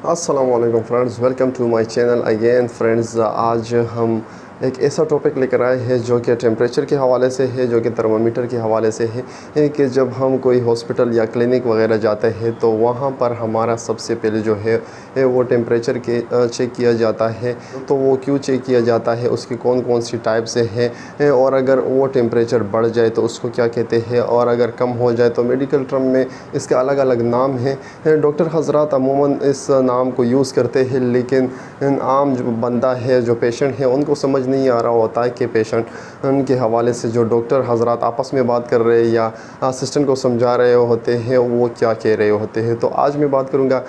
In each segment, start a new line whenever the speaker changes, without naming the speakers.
अस्सलाम वालेकुम friends, welcome to my channel again friends. आज हम एक ऐसा टॉपिक लेकर आए हैं जो कि टेम्परेचर के हवाले से है, जो कि थर्मामीटर के हवाले से है कि जब हम कोई हॉस्पिटल या क्लिनिक वगैरह जाते हैं तो वहाँ पर हमारा सबसे पहले जो है वो टेम्परेचर के चेक किया जाता है। तो वो क्यों चेक किया जाता है, उसकी कौन कौन सी टाइप से है और अगर वो टेम्परेचर बढ़ जाए तो उसको क्या कहते हैं, और अगर कम हो जाए तो मेडिकल टर्म में इसके अलग अलग नाम हैं। डॉक्टर हजरात अमूमन इस नाम को यूज़ करते हैं, लेकिन आम जो बंदा है, जो पेशेंट है, उनको समझ नहीं आ रहा होता है कि पेशेंट उनके हवाले से जो डॉक्टर हजरात आपस में बात कर रहे हैं या असिस्टेंट को समझा रहे होते हैं वो क्या कह रहे होते हैं। तो आज मैं बात करूंगा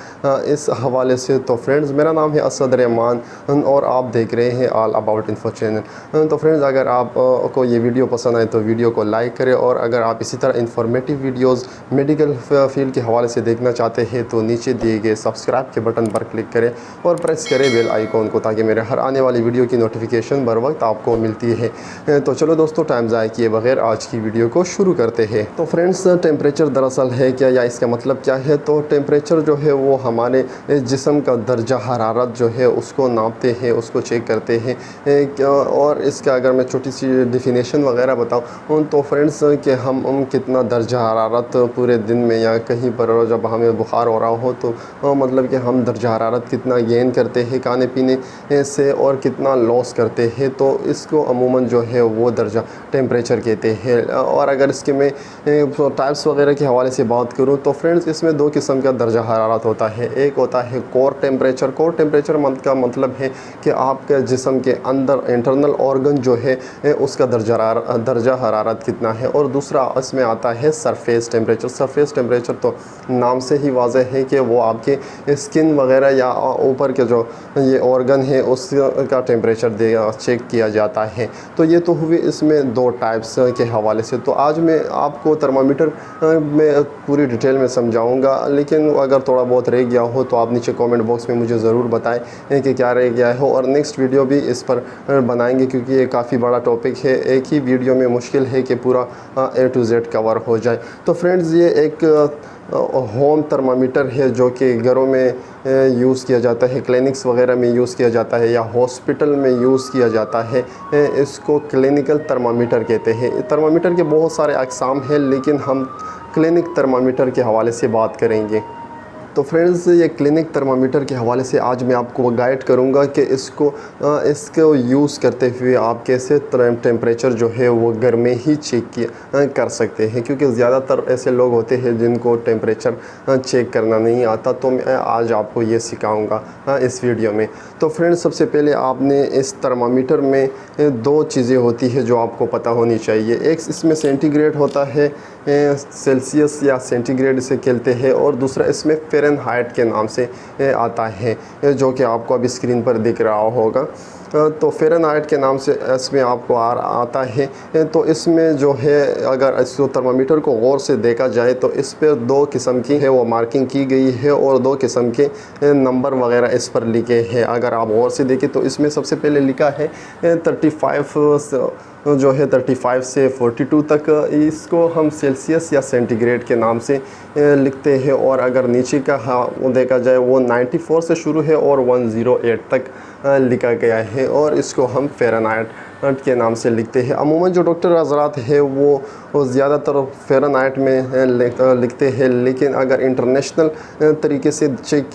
इस हवाले से। तो फ्रेंड्स, मेरा नाम है असद रहमान और आप देख रहे हैं ऑल अबाउट इन्फो चैनल। तो फ्रेंड्स, अगर आप को ये वीडियो पसंद आए तो वीडियो को लाइक करें, और अगर आप इसी तरह इंफॉर्मेटिव वीडियोज़ मेडिकल फील्ड के हवाले से देखना चाहते हैं तो नीचे दिए गए सब्सक्राइब के बटन पर क्लिक करें और प्रेस करें बेल आइकॉन को, ताकि मेरे हर आने वाली वीडियो की नोटिफिकेशन बर वक्त आपको मिलती है। तो चलो दोस्तों, टाइम ज़ाया किए बगैर आज की वीडियो को शुरू करते हैं। तो फ्रेंड्स, टेम्परेचर दरअसल है क्या, या इसका मतलब क्या है? तो टेम्परेचर जो है वो हमारे जिस्म का दर्जा हरारत जो है उसको नापते हैं, उसको चेक करते हैं। और इसका अगर मैं छोटी सी डिफिनेशन वगैरह बताऊँ तो फ्रेंड्स कि हम कितना दर्जा हरारत पूरे दिन में या कहीं पर जब हमें बुखार हो रहा हो तो मतलब कि हम दर्जा हरारत कितना गेन करते हैं खाने पीने से और कितना लॉस करते हैं, तो इसको अमूमन जो है वो दर्जा टेम्परेचर कहते हैं। और अगर इसके मैं टाइप्स वगैरह के हवाले से बात करूं तो फ्रेंड्स, इसमें दो किस्म का दर्जा हरारत होता है। एक होता है कोर टेम्परेचर। कोर टेम्परेचर का मतलब है कि आपके जिस्म के अंदर इंटरनल ऑर्गन जो है उसका दर्जा हरारत कितना है। और दूसरा इसमें आता है सरफेस टेम्परेचर। सरफेस टेम्परेचर तो नाम से ही वाज़ेह है कि वो आपके स्किन वगैरह या ऊपर के जो ये ऑर्गन है उसका टेम्परेचर चेक किया जाता है। तो ये तो हुए इसमें दो टाइप्स के हवाले से। तो आज मैं आपको थर्मामीटर में पूरी डिटेल में समझाऊंगा, लेकिन अगर थोड़ा बहुत रह गया हो तो आप नीचे कमेंट बॉक्स में मुझे ज़रूर बताएं कि क्या रह गया है, और नेक्स्ट वीडियो भी इस पर बनाएंगे, क्योंकि ये काफ़ी बड़ा टॉपिक है। एक ही वीडियो में मुश्किल है कि पूरा A to Z कवर हो जाए। तो फ्रेंड्स, ये एक होम थर्मामीटर है जो कि घरों में यूज़ किया जाता है, क्लिनिक्स वगैरह में यूज़ किया जाता है या हॉस्पिटल में यूज़ किया जाता है। इसको क्लिनिकल थर्मामीटर कहते हैं। थर्मामीटर के बहुत सारे अक़साम हैं, लेकिन हम क्लिनिक थर्मामीटर के हवाले से बात करेंगे। तो फ्रेंड्स, ये क्लिनिक थर्मामीटर के हवाले से आज मैं आपको गाइड करूंगा कि इसको यूज़ करते हुए आप कैसे टेम्परेचर जो है वो घर में ही चेक कर सकते हैं, क्योंकि ज़्यादातर ऐसे लोग होते हैं जिनको टेम्परेचर चेक करना नहीं आता। तो मैं आज आपको ये सिखाऊंगा इस वीडियो में। तो फ्रेंड्स, सबसे पहले आपने इस थर्मामीटर में दो चीज़ें होती है जो आपको पता होनी चाहिए। एक इसमें सेंटीग्रेड होता है, सेल्सियस या सेंटीग्रेड से कहते हैं, और दूसरा इसमें फ़ारेनहाइट के नाम से आता है, जो कि आपको अभी स्क्रीन पर दिख रहा होगा। तो फ़ारेनहाइट के नाम से इसमें आपको आता है। तो इसमें जो है, अगर इस थर्मामीटर को गौर से देखा जाए तो इस पर दो किस्म की है वो मार्किंग की गई है, और दो किस्म के नंबर वगैरह इस पर लिखे हैं। अगर आप गौर से देखें तो इसमें सबसे पहले लिखा है 35 जो है 35 से 42 तक। इसको हम सेल्सियस या सेंटीग्रेड के नाम से लिखते हैं। और अगर नीचे का देखा जाए वो 94 से शुरू है और 108 तक लिखा गया है, और इसको हम फ़ारेनहाइट के नाम से लिखते हैं। अमूमन जो डॉक्टर हज़रात है वो ज़्यादातर फ़ारेनहाइट में लिखते हैं, लेकिन अगर इंटरनेशनल तरीके से चेक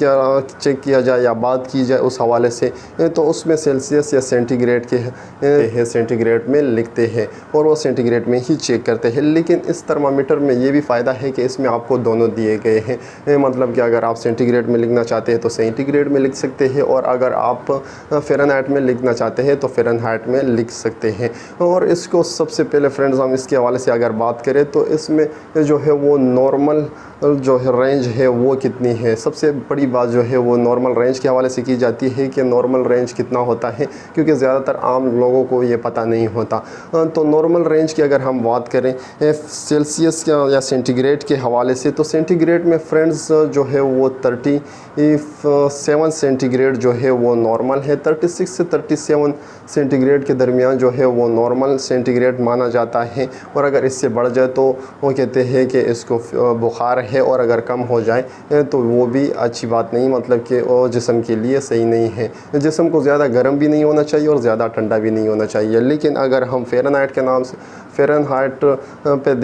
किया जाए या बात की जाए उस हवाले से तो उसमें सेल्सियस या सेंटीग्रेड के सेंटीग्रेड में लिखते हैं, और वो सेंटीग्रेड में ही चेक करते हैं। लेकिन इस थर्मामीटर में ये भी फ़ायदा है कि इसमें आपको दोनों दिए गए हैं। मतलब कि अगर आप सेंटीग्रेड में लिखना चाहते हैं तो सेंटीग्रेड में लिख सकते हैं, और अगर आप फ़ारेनहाइट में लिखना चाहते हैं तो फ़ारेनहाइट में लिख सकते हैं। और इसको सबसे पहले फ्रेंड्स, हम इसके हवाले से अगर बात करें तो इसमें जो है वो नॉर्मल जो है रेंज है वो कितनी है। सबसे बड़ी बात जो है वो नॉर्मल रेंज के हवाले से की जाती है कि नॉर्मल रेंज कितना होता है, क्योंकि ज़्यादातर आम लोगों को ये पता नहीं होता। तो नॉर्मल रेंज की अगर हम बात करें सेल्सियस या सेंटीग्रेड के हवाले से, तो सेंटीग्रेड में फ्रेंड्स जो है वो 37 सेंटीग्रेड जो है वो नॉर्मल है। 36 से 37 सेंटीग्रेड के दरमियान यहाँ जो है वो नॉर्मल सेंटीग्रेड माना जाता है, और अगर इससे बढ़ जाए तो वो कहते हैं कि इसको बुखार है, और अगर कम हो जाए तो वो भी अच्छी बात नहीं, मतलब कि वो जिस्म के लिए सही नहीं है। जिस्म को ज़्यादा गर्म भी नहीं होना चाहिए और ज़्यादा ठंडा भी नहीं होना चाहिए। लेकिन अगर हम फ़ारेनहाइट के नाम से फ़ारेनहाइट पे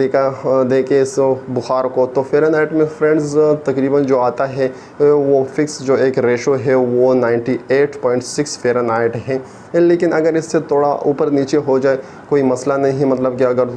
देखे इस बुखार को, तो फ़ारेनहाइट में फ्रेंड्स तकरीबन जो आता है वो फ़िक्स जो एक रेशो है वो 98.6 फ़ारेनहाइट है। लेकिन अगर इससे थोड़ा ऊपर नीचे हो जाए कोई मसला नहीं है, मतलब कि अगर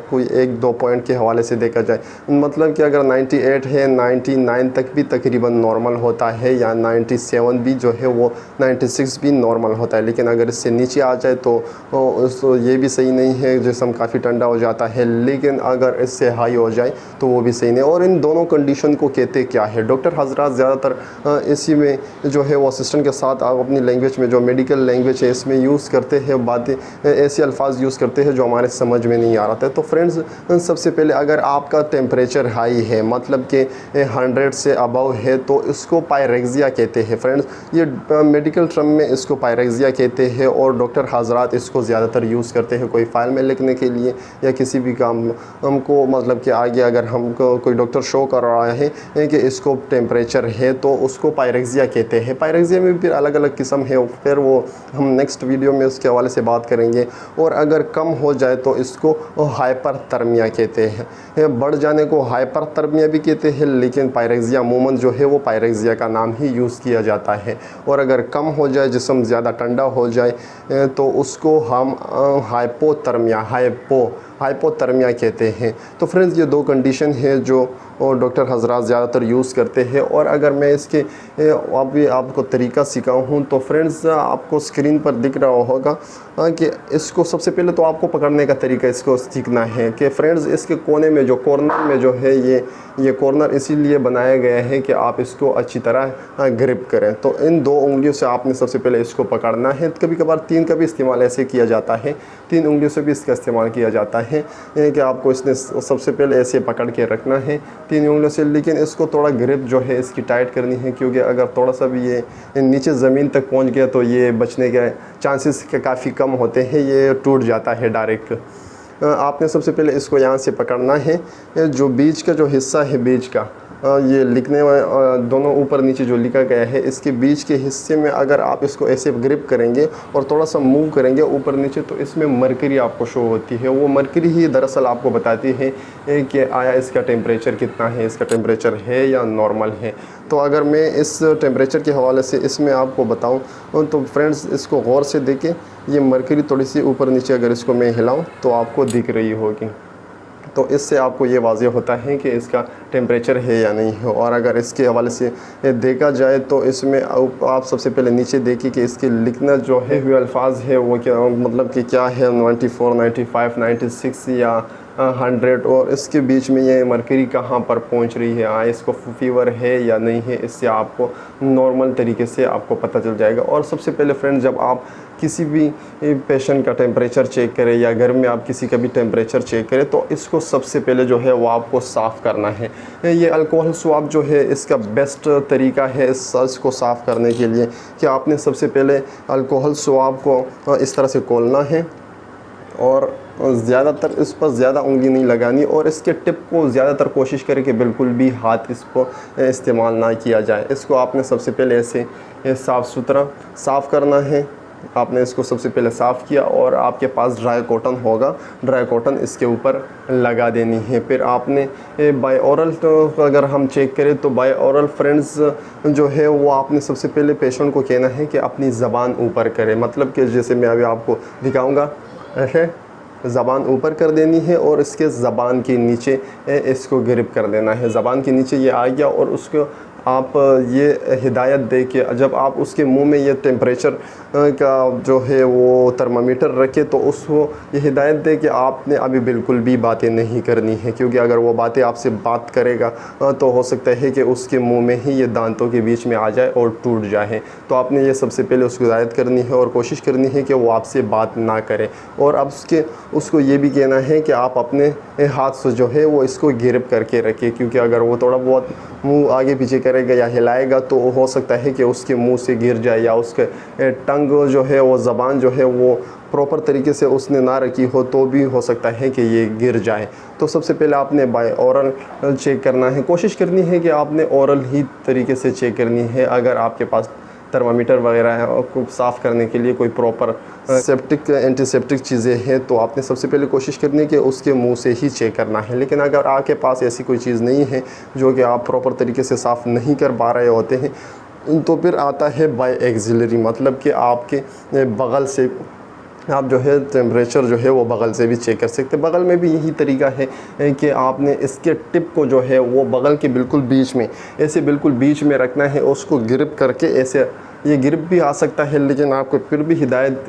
कोई 1-2 पॉइंट के हवाले से देखा जाए, मतलब कि अगर 98 है 99 तक भी तकरीबन नॉर्मल होता है, या 97 भी जो है वो 96 भी नॉर्मल होता है। लेकिन अगर इससे नीचे आ जाए तो ये भी सही नहीं है, जिस्म काफ़ी ठंडा हो जाता है। लेकिन अगर इससे हाई हो जाए तो वो भी सही नहीं। और इन दोनों कंडीशन को कहते क्या है? डॉक्टर हजरात ज़्यादातर इसी में जो है वो असिस्टेंट के साथ आप अपनी लैंग्वेज में, जो मेडिकल लैंग्वेज है, इसमें यूज़ करते हैं, बातें ऐसे अल्फाज यूज़ करते हैं जो हमारे समझ में नहीं आ रहा था। तो फ्रेंड्स, सबसे पहले अगर आपका टेम्परेचर हाई है, मतलब कि 100 से अबव है, तो इसको पायरेक्सिया कहते हैं। फ्रेंड्स, ये मेडिकल टर्म में इसको पायरेक्सिया कहते हैं, और डॉक्टर हजरात इसको ज़्यादातर यूज़ करते हैं कोई फ़ाइल में लिखने के लिए, या किसी भी काम हमको, मतलब कि आगे अगर हमको कोई डॉक्टर शो कर रहा है कि इसको टेम्परेचर है, तो उसको पायरेक्सिया कहते हैं। पायरेक्सिया में फिर अलग अलग किस्म है, फिर वो हम नेक्स्ट वीडियो में उसके हवाले से बात करेंगे। और अगर कम हो जाए तो इसको हाइपरथर्मिया कहते हैं। बढ़ जाने को हाइपरथर्मिया भी कहते हैं, लेकिन पायरेक्सिया अमूमन जो है वो पायरेक्सिया का नाम ही यूज़ किया जाता है। और अगर कम हो जाए, जिस्म ज़्यादा ठंडा हो जाए, तो उसको हम हाइपोथर्मिया कहते हैं। तो फ्रेंड्स, ये दो कंडीशन है जो डॉक्टर हजरात ज़्यादातर यूज़ करते हैं। और अगर मैं इसके अभी आपको तरीका सिखाऊँ तो फ्रेंड्स, आपको स्क्रीन पर दिख रहा होगा कि इसको सबसे पहले तो आपको पकड़ने का तरीका इसको सीखना है कि फ्रेंड्स, इसके कोने में जो कॉर्नर में जो है ये कॉर्नर इसीलिए बनाया गया है कि आप इसको अच्छी तरह ग्रिप करें। तो इन 2 उंगलियों से आपने सबसे पहले इसको पकड़ना है। कभी कभार 3 का भी इस्तेमाल ऐसे किया जाता है, 3 उंगलियों से भी इसका इस्तेमाल किया जाता है कि आपको इसने सबसे पहले ऐसे पकड़ के रखना है 3 उंगलियों से। लेकिन इसको थोड़ा ग्रिप जो है इसकी टाइट करनी है, क्योंकि अगर थोड़ा सा भी ये नीचे ज़मीन तक पहुंच गया तो ये बचने के चांसेस काफ़ी कम होते हैं, ये टूट जाता है डायरेक्ट। आपने सबसे पहले इसको यहाँ से पकड़ना है। जो बीच का जो हिस्सा है, बीच का ये लिखने में दोनों ऊपर नीचे जो लिखा गया है, इसके बीच के हिस्से में अगर आप इसको ऐसे ग्रिप करेंगे और थोड़ा सा मूव करेंगे ऊपर नीचे, तो इसमें मरकरी आपको शो होती है। वो मरकरी ही दरअसल आपको बताती है कि आया इसका टेम्परेचर कितना है, इसका टेम्परेचर है या नॉर्मल है। तो अगर मैं इस टेम्परेचर के हवाले से इसमें आपको बताऊं तो फ्रेंड्स, इसको गौर से देखें, ये मरकरी थोड़ी सी ऊपर नीचे अगर इसको मैं हिलाऊं तो आपको दिख रही होगी। तो इससे आपको ये वाज़ेह होता है कि इसका टेम्परेचर है या नहीं है। और अगर इसके हवाले से देखा जाए तो इसमें आप सबसे पहले नीचे देखिए कि इसके लिखना जो है हुए अल्फाज है वो क्या, मतलब कि क्या है, 94, 95, 96 या 100, और इसके बीच में ये मरकरी कहाँ पर पहुँच रही है, इसको फीवर है या नहीं है, इससे आपको नॉर्मल तरीके से आपको पता चल जाएगा। और सबसे पहले फ्रेंड्स, जब आप किसी भी पेशेंट का टेम्परेचर चेक करें या घर में आप किसी का भी टेम्परेचर चेक करें, तो इसको सबसे पहले जो है वो आपको साफ़ करना है। ये अल्कोहल स्वाब जो है इसका बेस्ट तरीका है इसको साफ़ करने के लिए कि आपने सबसे पहले अल्कोहल स्वाब को इस तरह से खोलना है, और ज़्यादातर इस पर ज़्यादा उंगली नहीं लगानी, और इसके टिप को ज़्यादातर कोशिश करें कि बिल्कुल भी हाथ इसको इस्तेमाल ना किया जाए। इसको आपने सबसे पहले ऐसे साफ़ सुथरा साफ़ करना है। आपने इसको सबसे पहले साफ़ किया, और आपके पास ड्राई कॉटन होगा, ड्राई कॉटन इसके ऊपर लगा देनी है। फिर आपने बाय ओरल, तो अगर हम चेक करें तो बाय ओरल फ्रेंड्स जो है वो आपने सबसे पहले पेशेंट को कहना है कि अपनी ज़बान ऊपर करे, मतलब कि जैसे मैं अभी आपको दिखाऊंगा, ऐसे ज़बान ऊपर कर देनी है और इसके ज़बान के नीचे इसको ग्रिप कर देना है। ज़बान के नीचे ये आ गया, और उसको आप ये हिदायत दे के जब आप उसके मुंह में ये टेम्परेचर का जो है वो थर्मामीटर रखे, तो उसको ये हिदायत दे कि आपने अभी बिल्कुल भी बातें नहीं करनी है, क्योंकि अगर वो बातें आपसे बात करेगा तो हो सकता है कि उसके मुंह में ही ये दांतों के बीच में आ जाए और टूट जाए। तो आपने ये सबसे पहले उसको हिदायत करनी है और कोशिश करनी है कि वो आपसे बात ना करे। और अब उसको ये भी कहना है कि आप अपने हाथ से जो है वो इसको ग्रिप करके रखें, क्योंकि अगर वो थोड़ा बहुत मुँह आगे पीछे करेगा या हिलाएगा तो हो सकता है कि उसके मुंह से गिर जाए, या उसके टंग जो है वो ज़बान जो है वो प्रॉपर तरीके से उसने ना रखी हो तो भी हो सकता है कि ये गिर जाए। तो सबसे पहले आपने बाय ओरल चेक करना है। कोशिश करनी है कि आपने ओरल ही तरीके से चेक करनी है। अगर आपके पास थर्मामीटर वगैरह है और को साफ़ करने के लिए कोई प्रॉपर सेप्टिक एंटीसेप्टिक चीज़ें हैं तो आपने सबसे पहले कोशिश करनी है कि उसके मुंह से ही चेक करना है। लेकिन अगर आपके पास ऐसी कोई चीज़ नहीं है जो कि आप प्रॉपर तरीके से साफ़ नहीं कर पा रहे होते हैं तो फिर आता है बाय एक्सिलरी, मतलब कि आपके बगल से आप जो है टेम्परेचर जो है वो बगल से भी चेक कर सकते हैं। बगल में भी यही तरीका है कि आपने इसके टिप को जो है वो बगल के बिल्कुल बीच में, ऐसे बिल्कुल बीच में रखना है, उसको ग्रिप करके ऐसे, ये ग्रिप भी आ सकता है लेकिन आपको फिर भी हिदायत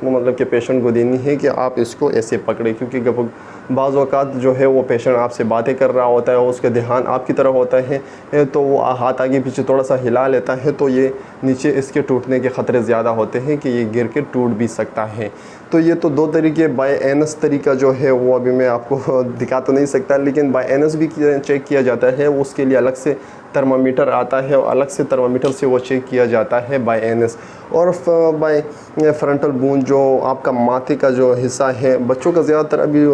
मतलब कि पेशेंट को देनी है कि आप इसको ऐसे पकड़े, क्योंकि बाज़ औक़ात जो है वो पेशेंट आपसे बातें कर रहा होता है, उसका ध्यान आपकी तरफ होता है तो वो हाथ आगे पीछे थोड़ा सा हिला लेता है तो ये नीचे इसके टूटने के ख़तरे ज़्यादा होते हैं कि ये गिर के टूट भी सकता है। तो ये तो दो तरीके, बाय एनस तरीका जो है वो अभी मैं आपको दिखा तो नहीं सकता, लेकिन बाय एनस भी चेक किया जाता है। उसके लिए अलग से थर्मामीटर आता है और अलग से थर्मामीटर से वो चेक किया जाता है बाय एनएस। और बाय फ्रंटल बोन जो आपका माथे का जो हिस्सा है, बच्चों का ज़्यादातर अभी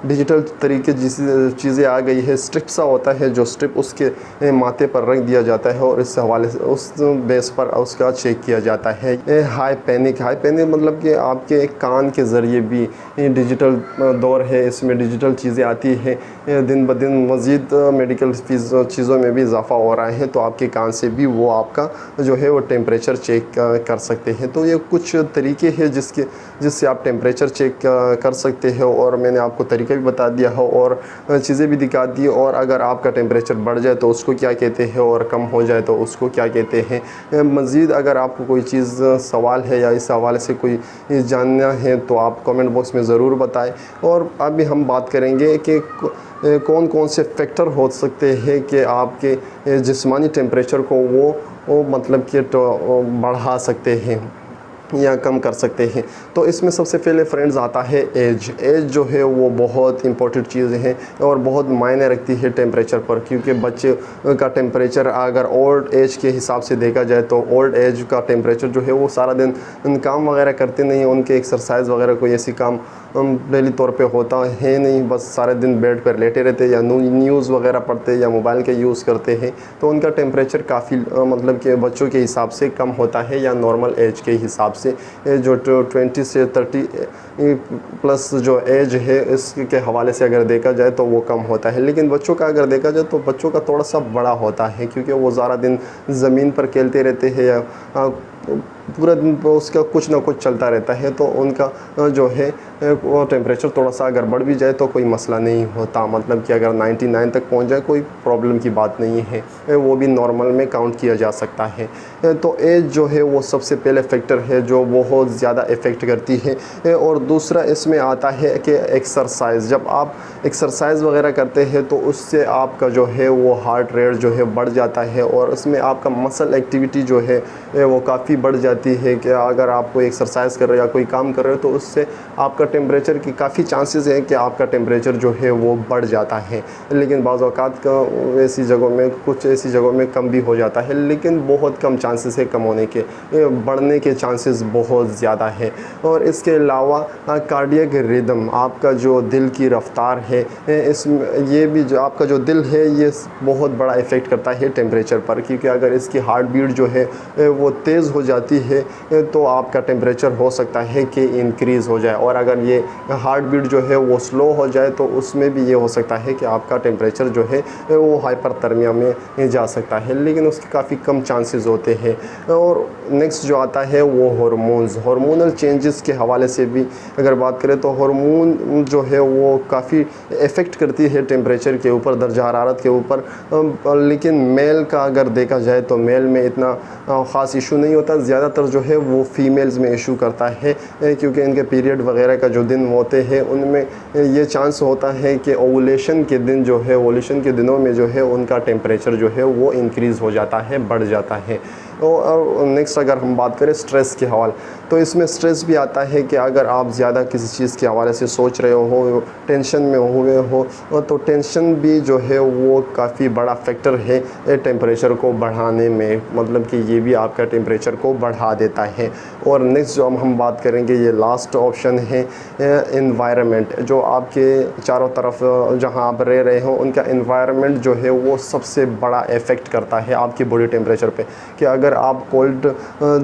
डिजिटल तरीके जिस चीज़ें आ गई है, स्ट्रिप सा होता है जो स्ट्रिप उसके माथे पर रख दिया जाता है और इस हवाले से उस बेस पर उसका चेक किया जाता है। हाई पैनिक मतलब कि आपके कान के ज़रिए भी डिजिटल दौर है, इसमें डिजिटल चीज़ें आती है, दिन ब दिन मज़ीद मेडिकल चीज़ों में भी इजाफ़ा हो रहा है तो आपके कान से भी वो आपका जो है वो टेम्परेचर चेक कर सकते हैं। तो ये कुछ तरीके हैं जिससे आप टेम्परेचर चेक कर सकते हो और मैंने आपको तरीका भी बता दिया हो और चीज़ें भी दिखा दी। और अगर आपका टेम्परेचर बढ़ जाए तो उसको क्या कहते हैं और कम हो जाए तो उसको क्या कहते हैं। मज़ीद अगर आपको कोई चीज़ सवाल है या इस हवाले से कोई जानना है तो आप कमेंट बॉक्स में ज़रूर बताएं। और अभी हम बात करेंगे कि कौन कौन से फैक्टर हो सकते हैं कि आपके जिस्मानी टेम्परेचर को वो मतलब कि बढ़ा सकते हैं या कम कर सकते हैं। तो इसमें सबसे पहले फ्रेंड्स आता है एज जो है वो बहुत इंपॉर्टेंट चीज़ है और बहुत मायने रखती है टेम्परेचर पर, क्योंकि बच्चे का टेम्परेचर अगर ओल्ड एज के हिसाब से देखा जाए तो ओल्ड एज का टेम्परेचर जो है वो सारा दिन काम वगैरह करते नहीं, उनके एक्सरसाइज वगैरह कोई ऐसी काम डेली तौर पे होता है नहीं, बस सारे दिन बेड पर लेटे रहते या न्यूज़ वगैरह पढ़ते या मोबाइल के यूज़ करते हैं तो उनका टेम्परेचर काफ़ी मतलब कि बच्चों के हिसाब से कम होता है या नॉर्मल एज के हिसाब से जो 20 से 30 प्लस जो एज है इसके हवाले से अगर देखा जाए तो वो कम होता है। लेकिन बच्चों का अगर देखा जाए तो बच्चों का थोड़ा सा बड़ा होता है, क्योंकि वो ज़्यादा दिन ज़मीन पर खेलते रहते हैं या पूरा दिन उसका कुछ ना कुछ चलता रहता है तो उनका जो है वो टेम्परेचर थोड़ा सा अगर बढ़ भी जाए तो कोई मसला नहीं होता, मतलब कि अगर 99 तक पहुंच जाए कोई प्रॉब्लम की बात नहीं है, वो भी नॉर्मल में काउंट किया जा सकता है। तो एज जो है वो सबसे पहले फैक्टर है जो बहुत ज़्यादा इफ़ेक्ट करती है। और दूसरा इसमें आता है कि एक्सरसाइज, जब आप एक्सरसाइज वगैरह करते हैं तो उससे आपका जो है वो हार्ट रेट जो है बढ़ जाता है और उसमें आपका मसल एक्टिविटी जो है वो काफ़ी बढ़ जाती है कि अगर आप कोई एक्सरसाइज कर रहे हो या कोई काम कर रहे हो तो उससे आपका टेम्परेचर की काफ़ी चांसेस हैं कि आपका टेम्परेचर जो है वो बढ़ जाता है। लेकिन बाज़ औक़ात का ऐसी जगहों में, कुछ ऐसी जगहों में कम भी हो जाता है, लेकिन बहुत कम चांसेस है कम होने के, बढ़ने के चांसेस बहुत ज़्यादा है। और इसके अलावा कार्डियक रिदम, आपका जो दिल की रफ्तार है, इसमें ये भी जो आपका जो दिल है ये बहुत बड़ा इफ़ेक्ट करता है टेम्परेचर पर, क्योंकि अगर इसकी हार्ट बीट जो है वो तेज़ हो जाती है तो आपका टेम्परेचर हो सकता है कि इंक्रीज़ हो जाए। और अगर ये हार्ट बीट जो है वो स्लो हो जाए तो उसमें भी ये हो सकता है कि आपका टेम्परेचर जो है वो हाइपरथर्मिया में जा सकता है, लेकिन उसके काफ़ी कम चांसेस होते हैं। और नेक्स्ट जो आता है वो हार्मोनल चेंजेस के हवाले से भी अगर बात करें तो हार्मोन जो है वो काफ़ी इफ़ेक्ट करती है टेम्परेचर के ऊपर, दर्जा हरारत के ऊपर। लेकिन मेल का अगर देखा जाए तो मेल में इतना ख़ास इशू नहीं होता, ज़्यादातर जो है वो फीमेल्स में इशू करता है, क्योंकि इनके पीरियड वगैरह का जो दिन होते हैं उनमें ये चांस होता है कि ओवुलेशन के दिन जो है, ओवुलेशन के दिनों में जो है उनका टेम्परेचर जो है वो इंक्रीज़ हो जाता है, बढ़ जाता है। और नेक्स्ट अगर हम बात करें स्ट्रेस के हवाले, तो इसमें स्ट्रेस भी आता है कि अगर आप ज़्यादा किसी चीज़ के हवाले से सोच रहे हो, टेंशन में हुए हो, तो टेंशन भी जो है वो काफ़ी बड़ा फैक्टर है टेम्परेचर को बढ़ाने में, मतलब कि ये भी आपका टेम्परेचर को बढ़ा देता है। और नेक्स्ट जो हम बात करेंगे, ये लास्ट ऑप्शन है एनवायरनमेंट। जो आपके चारों तरफ जहाँ आप रह रहे हो उनका एनवायरनमेंट जो है वो सबसे बड़ा इफ़ेक्ट करता है आपकी बॉडी टेम्परेचर पे। कि अगर आप कोल्ड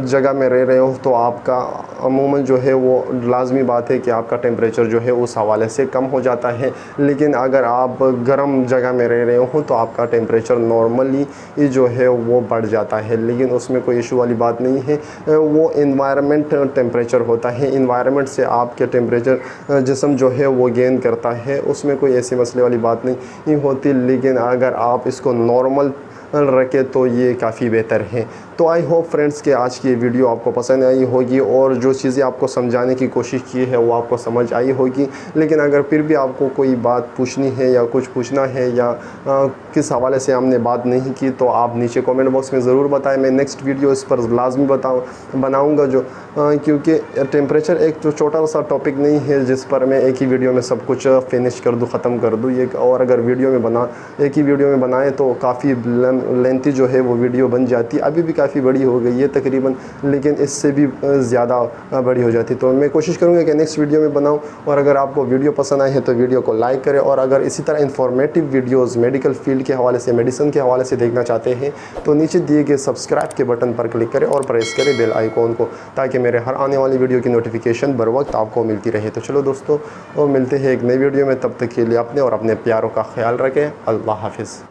जगह में रह रहे हो तो आपका अमूमन जो है वो लाजमी बात है कि आपका टेम्परेचर जो है उस हवाले से कम हो जाता है। लेकिन अगर आप गर्म जगह में रह रहे हो तो आपका टेम्परेचर नॉर्मली जो है वो बढ़ जाता है, लेकिन उसमें कोई इशू वाली बात नहीं है। वो इन्वायरमेंट टेम्परेचर होता है, इन्वायरमेंट से आपके टेम्परेचर जिस्म जो है वो गेन करता है, उसमें कोई ऐसी मसले वाली बात नहीं होती। लेकिन अगर आप इसको नॉर्मल रखें तो ये काफ़ी बेहतर है। तो आई होप फ्रेंड्स कि आज की वीडियो आपको पसंद आई होगी और जो चीज़ें आपको समझाने की कोशिश की है वो आपको समझ आई होगी। लेकिन अगर फिर भी आपको कोई बात पूछनी है या कुछ पूछना है या किस हवाले से हमने बात नहीं की तो आप नीचे कमेंट बॉक्स में ज़रूर बताएं। मैं नेक्स्ट वीडियो इस पर लाजमी बनाऊँगा जो क्योंकि टेम्परेचर एक तो छोटा सा टॉपिक नहीं है जिस पर मैं एक ही वीडियो में सब कुछ फिनिश कर दूँ, ख़त्म कर दूँ। ये और अगर वीडियो में एक ही वीडियो में बनाए तो काफ़ी लेंथी जो है वो वीडियो बन जाती है। अभी भी काफ़ी बड़ी हो गई है तकरीबन, लेकिन इससे भी ज़्यादा बड़ी हो जाती। तो मैं कोशिश करूँगा कि नेक्स्ट वीडियो में बनाऊँ। और अगर आपको वीडियो पसंद आए है तो वीडियो को लाइक करें, और अगर इसी तरह इंफॉर्मेटिव वीडियोज़ मेडिकल फील्ड के हवाले से, मेडिसिन के हवाले से देखना चाहते हैं तो नीचे दिए गए सब्सक्राइब के बटन पर क्लिक करें और प्रेस करें बेल आइकॉन को, ताकि मेरे हर आने वाली वीडियो की नोटिफिकेशन बर वक्त आपको मिलती रहे। तो चलो दोस्तों, और मिलते हैं एक नई वीडियो में। तब तक के लिए अपने और अपने प्यारों का ख्याल रखें। अल्लाह हाफिज़।